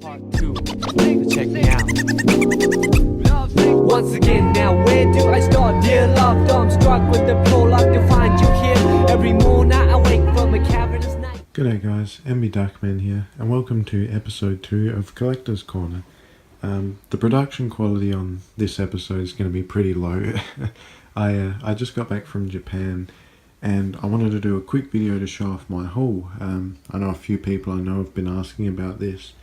Part 2, so check me out. Once again, now where do I start? Dear love, I'm struck with the prologue to find you here. Every morning I wake from a cavernous night. G'day guys, nbduckman here, and welcome to episode 2 of Collector's Corner. The production quality on this episode is going to be pretty low. I just got back from Japan, and I wanted to do a quick video to show off my haul. I know a few people I know have been asking about this,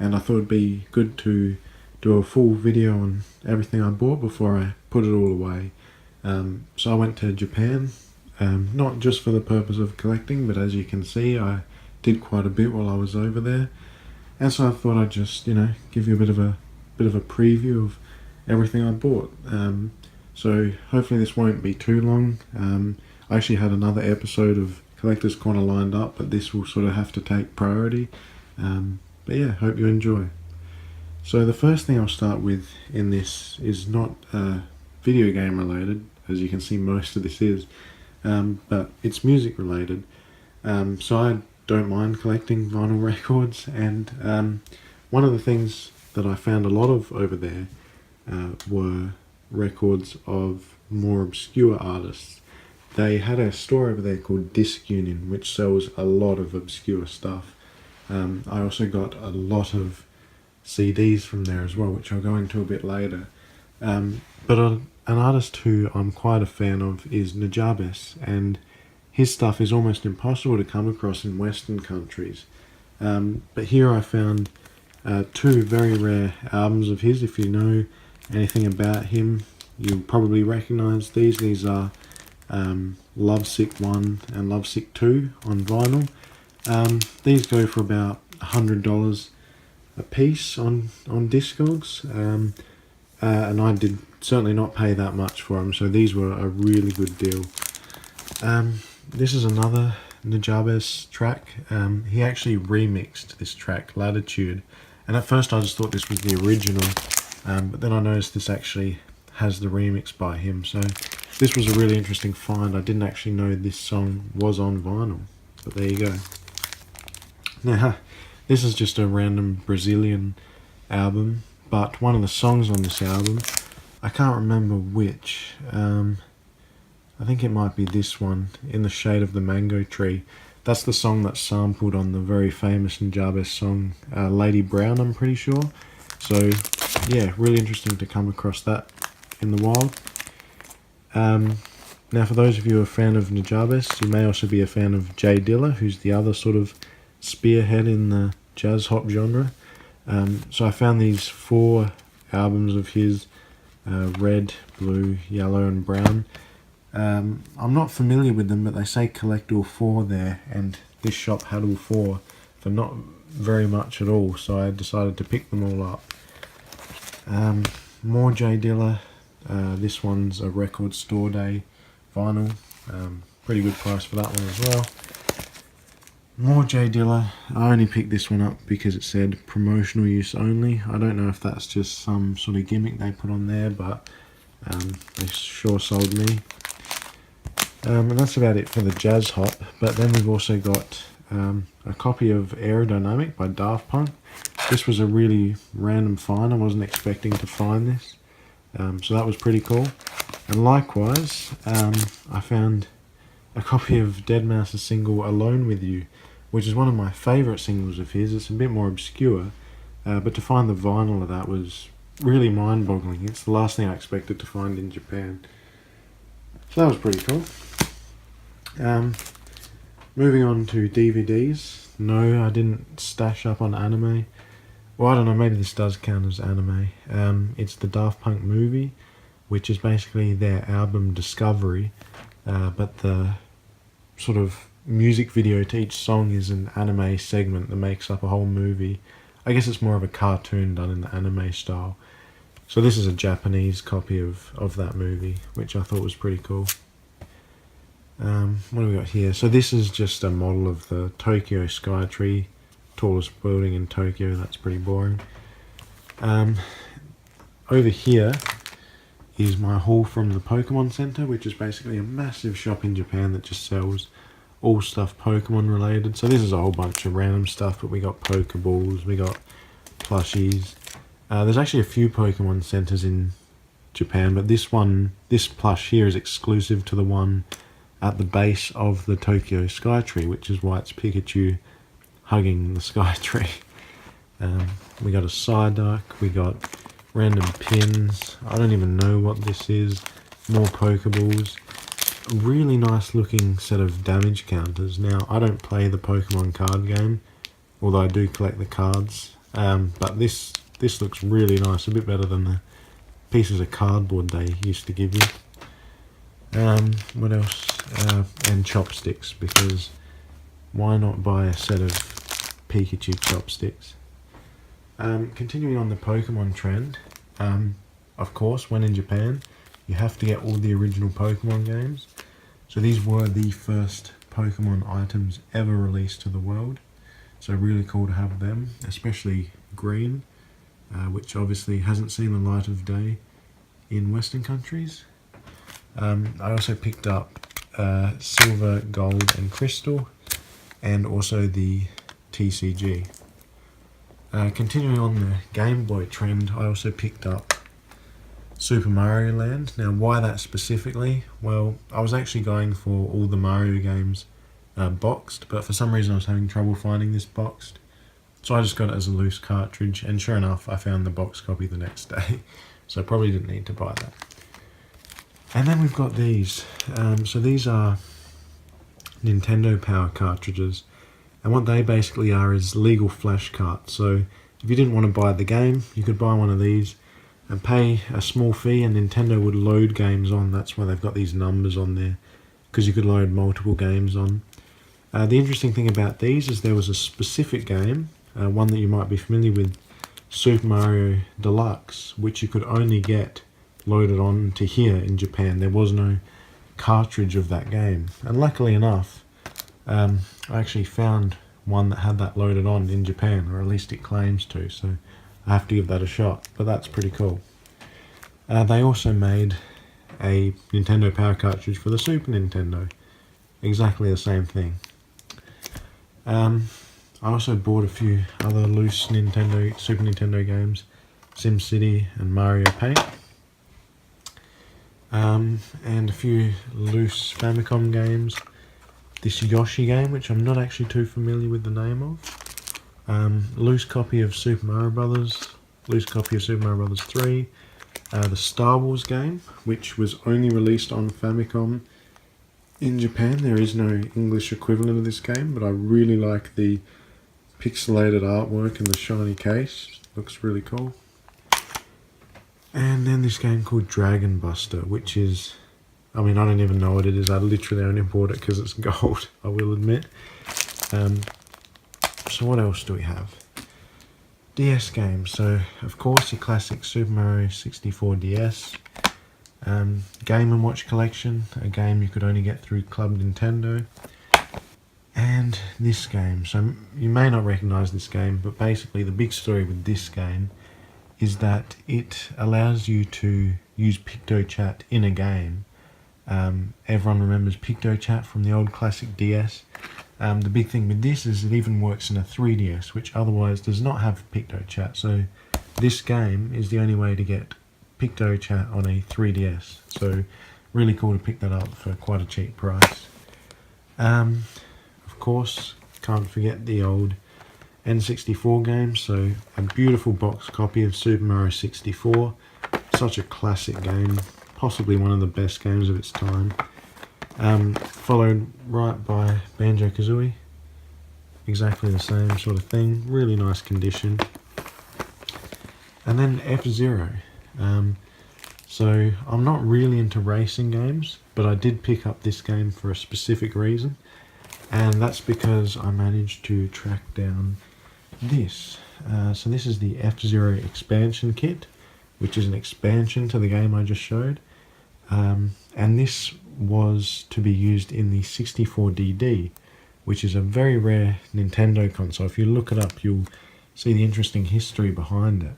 and I thought it'd be good to do a full video on everything I bought before I put it all away. So I went to Japan, not just for the purpose of collecting, but as you can see I did quite a bit while I was over there, and so I thought I'd just, give you a bit of a preview of everything I bought. So hopefully this won't be too long. I actually had another episode of Collector's Corner lined up, but this will sort of have to take priority. But yeah, hope you enjoy. So the first thing I'll start with in this is not video game related, as you can see most of this is, but it's music related. So I don't mind collecting vinyl records, and one of the things that I found a lot of over there were records of more obscure artists. They had a store over there called Disc Union, which sells a lot of obscure stuff. I also got a lot of CDs from there as well, which I'll go into a bit later. But an artist who I'm quite a fan of is Najabes, and his stuff is almost impossible to come across in Western countries. But here I found two very rare albums of his. If you know anything about him, you'll probably recognise these. These are Lovesick 1 and Lovesick 2 on vinyl. These go for about $100 a piece on Discogs, and I did certainly not pay that much for them, so these were a really good deal. This is another Najabes track. He actually remixed this track, Latitude, and at first I just thought this was the original, but then I noticed this actually has the remix by him, so this was a really interesting find. I didn't actually know this song was on vinyl, but there you go. Now, this is just a random Brazilian album, but one of the songs on this album, I can't remember which, I think it might be this one, In the Shade of the Mango Tree. That's the song that's sampled on the very famous Najabes song, Lady Brown, I'm pretty sure. So, yeah, really interesting to come across that in the wild. Now, for those of you who are a fan of Najabes, you may also be a fan of J Dilla, who's the other sort of spearhead in the jazz hop genre. So I found these 4 albums of his, red, blue, yellow and brown. I'm not familiar with them, but they say collect all 4 there, and this shop had all 4 for not very much at all, so I decided to pick them all up. More J Dilla. This one's a Record Store Day vinyl. Pretty good price for that one as well. More J Dilla. I only picked this one up because it said promotional use only. I don't know if that's just some sort of gimmick they put on there, but they sure sold me. And that's about it for the jazz hop. But then we've also got a copy of Aerodynamic by Daft Punk. This was a really random find. I wasn't expecting to find this. So that was pretty cool. And likewise, I found a copy of Deadmau5's single Alone With You, which is one of my favourite singles of his. It's a bit more obscure, but to find the vinyl of that was really mind-boggling. It's the last thing I expected to find in Japan. So that was pretty cool. Moving on to DVDs. No, I didn't stash up on anime. Well, I don't know, maybe this does count as anime. It's the Daft Punk movie, which is basically their album Discovery, but the sort of music video to each song is an anime segment that makes up a whole movie. I guess it's more of a cartoon done in the anime style. So this is a Japanese copy of that movie, which I thought was pretty cool. What do we got here? So this is just a model of the Tokyo Skytree, tallest building in Tokyo. That's pretty boring. Over here is my haul from the Pokemon Center, which is basically a massive shop in Japan that just sells all stuff Pokemon related. So this is a whole bunch of random stuff, but we got Pokeballs, we got plushies. There's actually a few Pokemon centers in Japan, but this plush here is exclusive to the one at the base of the Tokyo Sky Tree, which is why it's Pikachu hugging the Sky Tree. We got a Psyduck, we got random pins, I don't even know what this is, more Pokeballs, a really nice looking set of damage counters. Now, I don't play the Pokemon card game, although I do collect the cards, but this looks really nice, a bit better than the pieces of cardboard they used to give you. What else? And chopsticks, because why not buy a set of Pikachu chopsticks? Continuing on the Pokemon trend, of course, when in Japan, you have to get all the original Pokemon games. So these were the first Pokemon items ever released to the world. So really cool to have them, especially green, which obviously hasn't seen the light of day in Western countries. I also picked up silver, gold and crystal, and also the TCG. Continuing on the Game Boy trend, I also picked up Super Mario Land. Now, why that specifically? Well, I was actually going for all the Mario games boxed, but for some reason I was having trouble finding this boxed. So I just got it as a loose cartridge, and sure enough, I found the box copy the next day. So I probably didn't need to buy that. And then we've got these. So these are Nintendo Power cartridges. And what they basically are is legal flash carts. So if you didn't want to buy the game, you could buy one of these and pay a small fee, and Nintendo would load games on. That's why they've got these numbers on there, because you could load multiple games on. The interesting thing about these is there was a specific game, one that you might be familiar with, Super Mario Deluxe, which you could only get loaded on to here in Japan. There was no cartridge of that game, and luckily enough, I actually found one that had that loaded on in Japan, or at least it claims to, so I have to give that a shot, but that's pretty cool. They also made a Nintendo Power cartridge for the Super Nintendo, exactly the same thing. I also bought a few other loose Super Nintendo games, SimCity and Mario Paint, and a few loose Famicom games. This Yoshi game, which I'm not actually too familiar with the name of. Loose copy of Super Mario Brothers, loose copy of Super Mario Brothers 3. The Star Wars game, which was only released on Famicom in Japan. There is no English equivalent of this game, but I really like the pixelated artwork and the shiny case. Looks really cool. And then this game called Dragon Buster, which is, I mean, I don't even know what it is. I literally only bought it because it's gold, I will admit. So what else do we have? DS games. So, of course, your classic Super Mario 64 DS. Game & Watch Collection, a game you could only get through Club Nintendo. And this game. So, you may not recognise this game, but basically the big story with this game is that it allows you to use PictoChat in a game. Everyone remembers PictoChat from the old classic DS. The big thing with this is it even works in a 3DS, which otherwise does not have PictoChat. So this game is the only way to get PictoChat on a 3DS. So really cool to pick that up for quite a cheap price. Of course, can't forget the old N64 games. So a beautiful box copy of Super Mario 64. Such a classic game. Possibly one of the best games of its time. Followed right by Banjo-Kazooie. Exactly the same sort of thing. Really nice condition. And then F-Zero. So I'm not really into racing games, but I did pick up this game for a specific reason. And that's because I managed to track down this. So this is the F-Zero expansion kit, which is an expansion to the game I just showed. And this was to be used in the 64DD, which is a very rare Nintendo console. If you look it up, you'll see the interesting history behind it.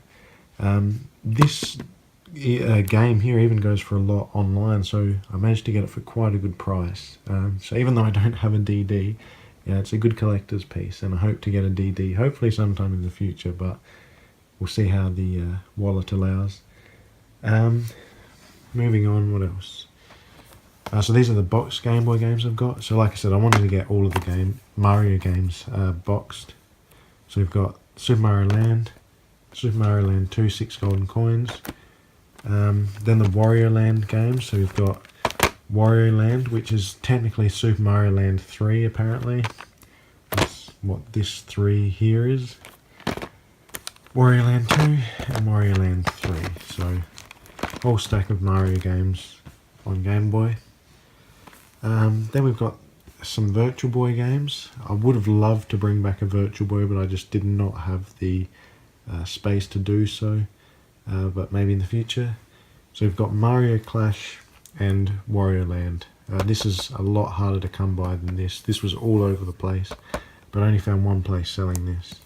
This game here even goes for a lot online, so I managed to get it for quite a good price. So even though I don't have a DD, yeah, it's a good collector's piece, and I hope to get a DD, hopefully sometime in the future, but we'll see how the wallet allows. Moving on, what else? So these are the boxed Game Boy games I've got. So like I said, I wanted to get all of the Mario games boxed. So we've got Super Mario Land, Super Mario Land 2, 6 golden coins. Then the Wario Land games. So we've got Wario Land, which is technically Super Mario Land 3 apparently. That's what this 3 here is. Wario Land 2 and Wario Land 3. So whole stack of Mario games on Game Boy. Then we've got some Virtual Boy games. I would have loved to bring back a Virtual Boy, but I just did not have the space to do so. But maybe in the future. So we've got Mario Clash and Wario Land. This is a lot harder to come by than this. This was all over the place, but I only found one place selling this.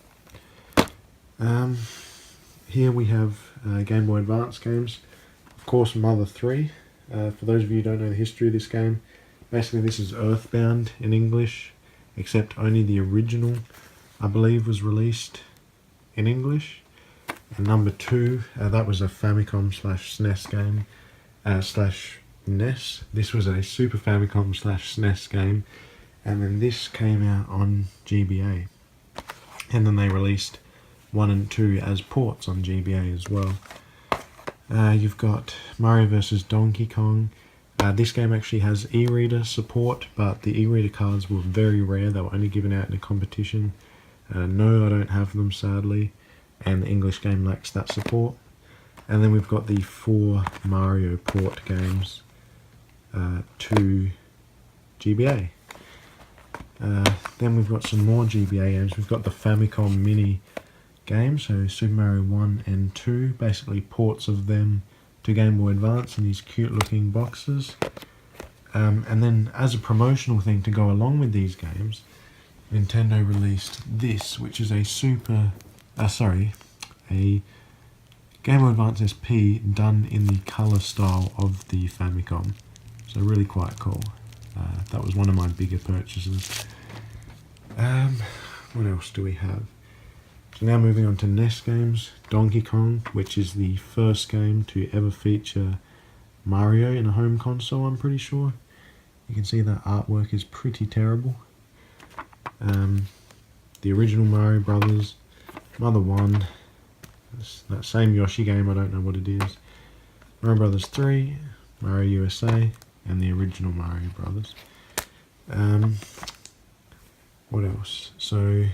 Here we have Game Boy Advance games. Of course, Mother 3. For those of you who don't know the history of this game, basically this is Earthbound in English, except only the original, I believe, was released in English. And number 2, that was a Famicom / SNES game, slash NES. This was a Super Famicom / SNES game, and then this came out on GBA. And then they released 1 and 2 as ports on GBA as well. You've got Mario vs. Donkey Kong. This game actually has e-reader support, but the e-reader cards were very rare. They were only given out in a competition. No, I don't have them, sadly, and the English game lacks that support. And then we've got the 4 Mario port games to GBA. Then we've got some more GBA games. We've got the Famicom Mini games, so Super Mario 1 and 2, basically ports of them to Game Boy Advance in these cute looking boxes. And then as a promotional thing to go along with these games, Nintendo released this, which is a Game Boy Advance SP done in the colour style of the Famicom. So really quite cool. That was one of my bigger purchases. What else do we have? So now moving on to NES games. Donkey Kong, which is the first game to ever feature Mario in a home console, I'm pretty sure. You can see that artwork is pretty terrible. The original Mario Brothers, Mother 1, that same Yoshi game, I don't know what it is. Mario Brothers 3, Mario USA, and the original Mario Brothers. What else? So,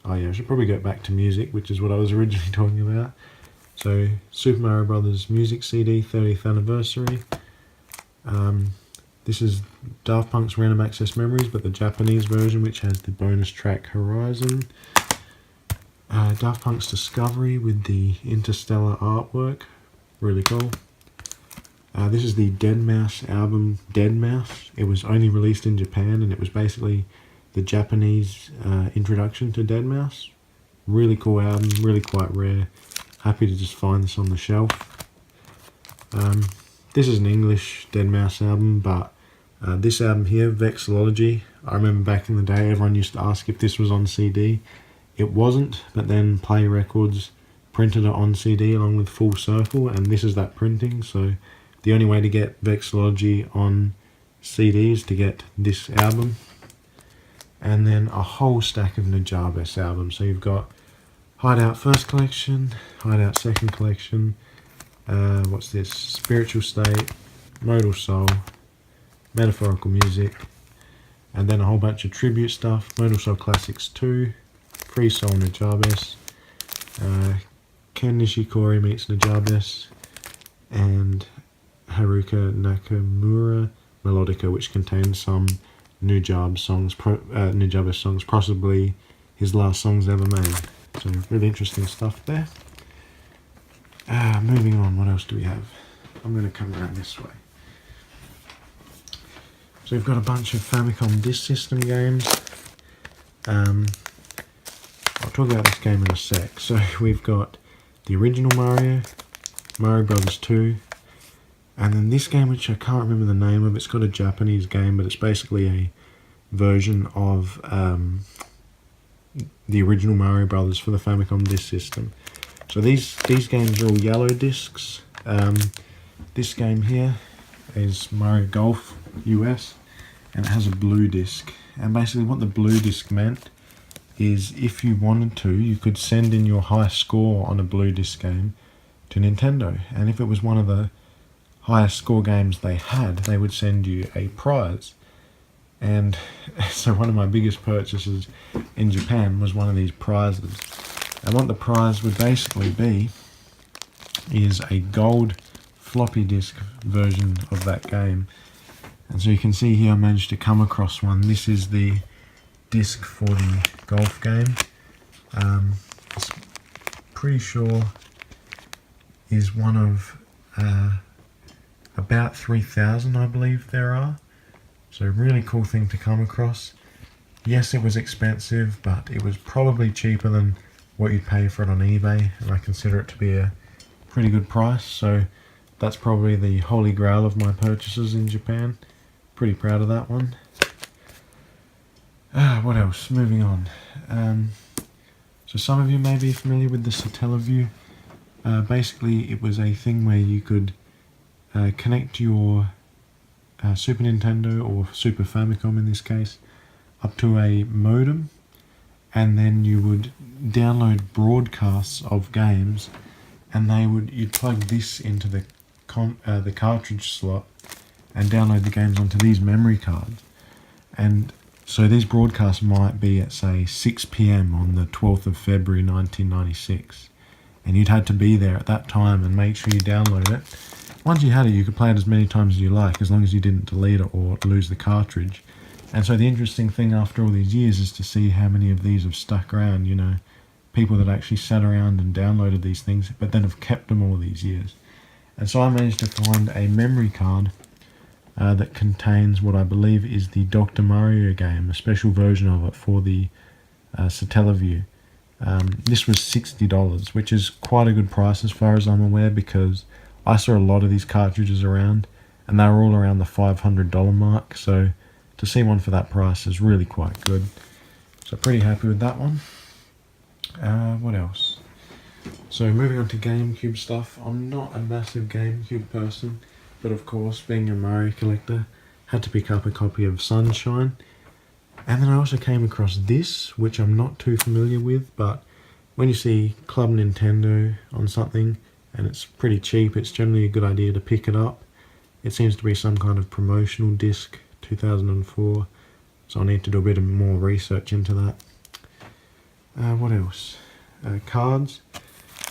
oh yeah, I should probably get back to music, which is what I was originally talking about. So, Super Mario Brothers music CD 30th anniversary. This is Daft Punk's Random Access Memories, but the Japanese version, which has the bonus track Horizon. Daft Punk's Discovery with the interstellar artwork, really cool. This is the Deadmau5 album, Deadmau5. It was only released in Japan, and it was basically the Japanese introduction to Deadmau5. Really cool album, really quite rare. Happy to just find this on the shelf. This is an English Deadmau5 album, but this album here, Vexillology, I remember back in the day everyone used to ask if this was on CD. It wasn't, but then Play Records printed it on CD along with Full Circle, and this is that printing, so the only way to get Vexillology on CD is to get this album. And then a whole stack of Nujabes albums. So you've got Hideout First Collection, Hideout Second Collection, what's this? Spiritual State, Modal Soul, Metaphorical Music, and then a whole bunch of tribute stuff. Modal Soul Classics 2, Free Soul Nujabes, Ken Nishikori meets Nujabes, and Haruka Nakamura Melodica, which contains some Nujabes songs, possibly his last songs ever made. So really interesting stuff there. Moving on, what else do we have? I'm going to come around this way. So we've got a bunch of Famicom Disk System games. I'll talk about this game in a sec. So we've got the original Mario, Mario Brothers 2, and then this game, which I can't remember the name of. It's got a Japanese game, but it's basically a version of the original Mario Brothers for the Famicom Disk System. So these games are all yellow discs. This game here is Mario Golf US, and it has a blue disc. And basically what the blue disc meant is if you wanted to, you could send in your high score on a blue disc game to Nintendo. And if it was one of the highest score games they had, they would send you a prize. And so one of my biggest purchases in Japan was one of these prizes. And what the prize would basically be is a gold floppy disk version of that game. And so you can see here I managed to come across one. This is the disc for the golf game. It's pretty sure is one of about 3,000 I believe there are. So really cool thing to come across. Yes, it was expensive, but it was probably cheaper than what you'd pay for it on eBay, and I consider it to be a pretty good price. So that's probably the holy grail of my purchases in Japan. Pretty proud of that one. What else? Moving on. So some of you may be familiar with the Satellaview. Basically, it was a thing where you could connect your Super Nintendo or Super Famicom in this case up to a modem, and then you would download broadcasts of games, and you'd plug this into the cartridge slot and download the games onto these memory cards. And so these broadcasts might be at say 6 p.m. on the 12th of February 1996, and you'd had to be there at that time and make sure you download it. Once you had it, you could play it as many times as you like, as long as you didn't delete it or lose the cartridge. And so the interesting thing after all these years is to see how many of these have stuck around, you know, people that actually sat around and downloaded these things, but then have kept them all these years. And so I managed to find a memory card that contains what I believe is the Dr. Mario game, a special version of it for the Satellaview. This was $60, which is quite a good price as far as I'm aware, because I saw a lot of these cartridges around, and they were all around the $500 mark, so to see one for that price is really quite good. So pretty happy with that one. What else? So moving on to GameCube stuff. I'm not a massive GameCube person, but of course, being a Mario collector, had to pick up a copy of Sunshine. And then I also came across this, which I'm not too familiar with, but when you see Club Nintendo on something, and it's pretty cheap, it's generally a good idea to pick it up. It seems to be some kind of promotional disc, 2004, so I need to do a bit of more research into that. What else? Cards. A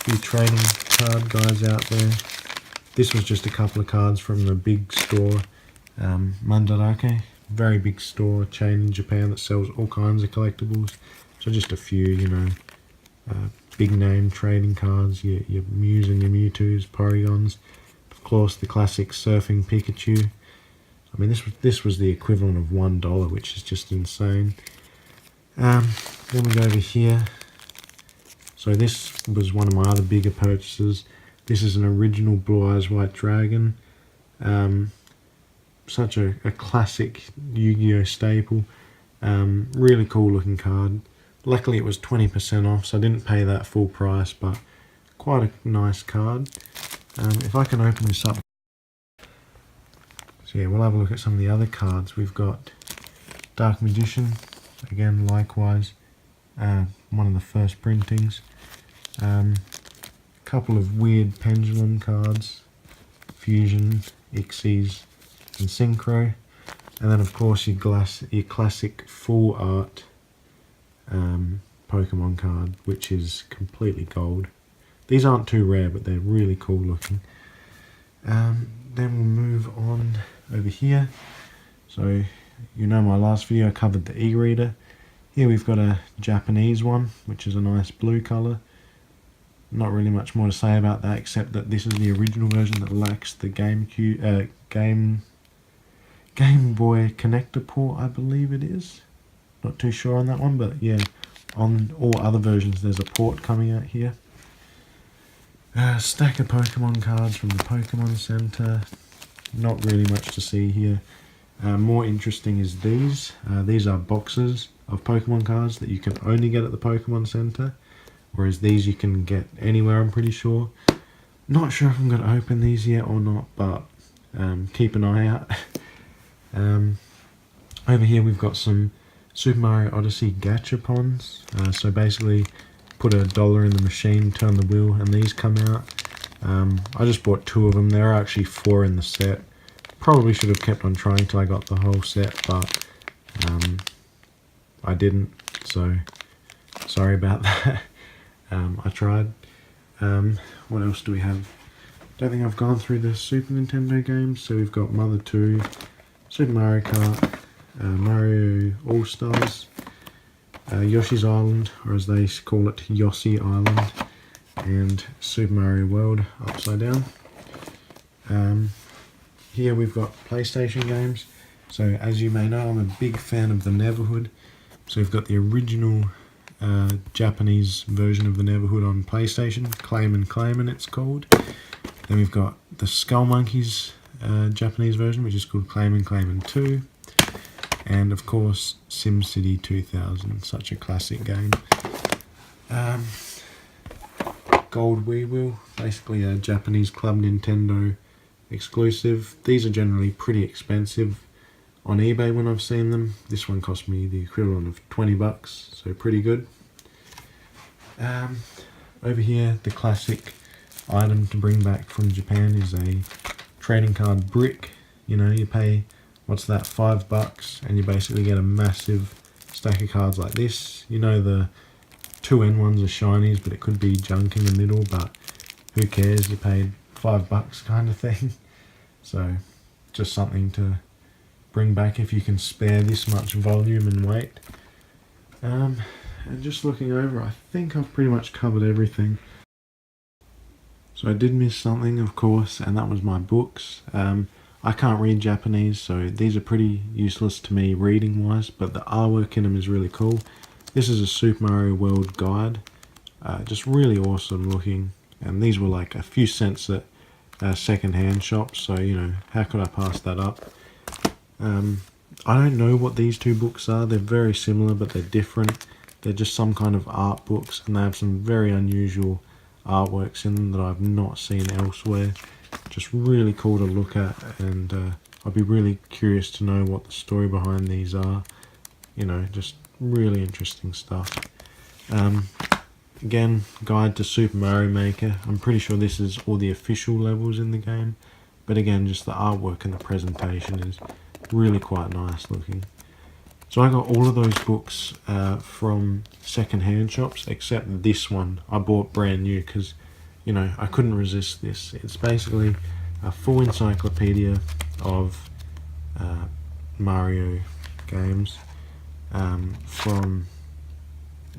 few trading card guys out there. This was just a couple of cards from the big store, Mandarake. Very big store chain in Japan that sells all kinds of collectibles. So just a few, you know, big name trading cards, your Mews and your Mewtwo's, Porygons, of course the classic Surfing Pikachu. I mean, this was the equivalent of $1, which is just insane. Then we go over here. So this was one of my other bigger purchases. This is an original Blue Eyes White Dragon. Such a classic Yu-Gi-Oh staple. Really cool looking card. Luckily it was 20% off, so I didn't pay that full price, but quite a nice card. If I can open this up. So yeah, we'll have a look at some of the other cards. We've got Dark Magician, again likewise, one of the first printings. A couple of weird pendulum cards, Fusion, Ixies, and Synchro. And then of course your classic full art Pokemon card, which is completely gold. These aren't too rare, but they're really cool looking. Then we'll move on over here. So you know my last video I covered the e-reader. Here we've got a Japanese one, which is a nice blue colour. Not really much more to say about that, except that this is the original version that lacks the GameCube, Game Boy connector port, I believe it is. Not too sure on that one, but yeah, on all other versions there's a port coming out here. Stack of Pokemon cards from the Pokemon Center. Not really much to see here. More interesting is these. These are boxes of Pokemon cards that you can only get at the Pokemon Center. whereas these you can get anywhere, I'm pretty sure. Not sure if I'm going to open these yet or not, but keep an eye out. Over here we've got some Super Mario Odyssey gachapons. So basically put $1 in the machine, turn the wheel, and these come out. I just bought 2 of them. There are actually 4 in the set. Probably should have kept on trying till I got the whole set, but I didn't, so sorry about that. I tried. What else do we have? Don't think I've gone through the Super Nintendo games. So we've got Mother 2, Super Mario Kart, Mario All-Stars, Yoshi's Island, or as they call it, Yoshi Island, and Super Mario World upside down. Here we've got PlayStation games. So as you may know, I'm a big fan of the Neverhood. So we've got the original Japanese version of the Neverhood on PlayStation, Clayman it's called. Then we've got the Skull Monkeys Japanese version, which is called Clayman 2. And of course, SimCity 2000, such a classic game. Gold Wii Wheel, basically a Japanese Club Nintendo exclusive. These are generally pretty expensive on eBay when I've seen them. This one cost me the equivalent of 20 bucks, so pretty good. Over here, the classic item to bring back from Japan is a trading card brick. You know, you pay, what's that, 5 bucks, and you basically get a massive stack of cards like this. You know, the 2N ones are shinies, but it could be junk in the middle, but who cares, you paid 5 bucks kind of thing. So just something to bring back if you can spare this much volume and weight. And just looking over, I think I've pretty much covered everything. So I did miss something, of course, and that was my books. I can't read Japanese, so these are pretty useless to me reading wise, but the artwork in them is really cool. This is a Super Mario World guide, just really awesome looking, and these were like a few cents at second-hand shops, so you know, how could I pass that up? I don't know what these 2 books are. They're very similar, but they're different. They're just some kind of art books, and they have some very unusual artworks in them that I've not seen elsewhere. Just really cool to look at, and I'd be really curious to know what the story behind these are. You know, just really interesting stuff. Again, guide to Super Mario Maker. I'm pretty sure this is all the official levels in the game, but again, just the artwork and the presentation is really quite nice looking. So I got all of those books from second-hand shops, except this one I bought brand new because, you know, I couldn't resist this. It's basically a full encyclopedia of Mario games from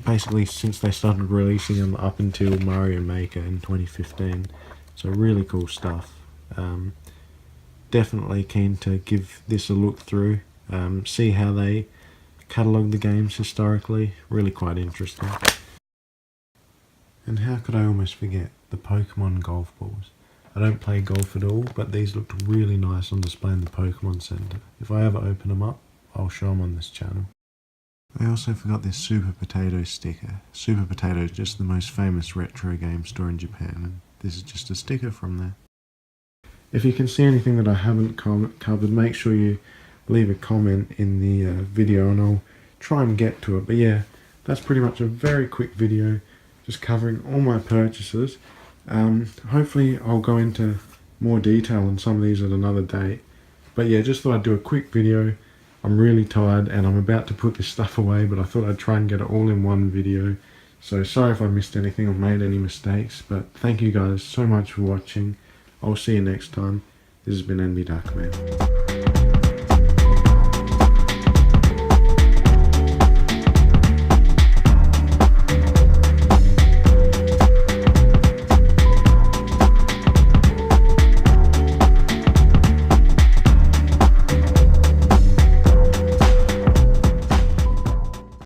basically since they started releasing them up until Mario Maker in 2015. So really cool stuff. Definitely keen to give this a look through, see how they catalogue the games historically. Really quite interesting. And how could I almost forget the Pokemon golf balls? I don't play golf at all, but these looked really nice on display in the Pokemon Center. If I ever open them up, I'll show them on this channel. I also forgot this Super Potato sticker. Super Potato is just the most famous retro game store in Japan, and this is just a sticker from there. If you can see anything that I haven't covered, make sure you leave a comment in the video and I'll try and get to it. But yeah, that's pretty much a very quick video just covering all my purchases. Hopefully I'll go into more detail on some of these at another date. But yeah, just thought I'd do a quick video. I'm really tired and I'm about to put this stuff away, but I thought I'd try and get it all in one video. So sorry if I missed anything or made any mistakes, but thank you guys so much for watching. I'll see you next time. This has been nbduckman.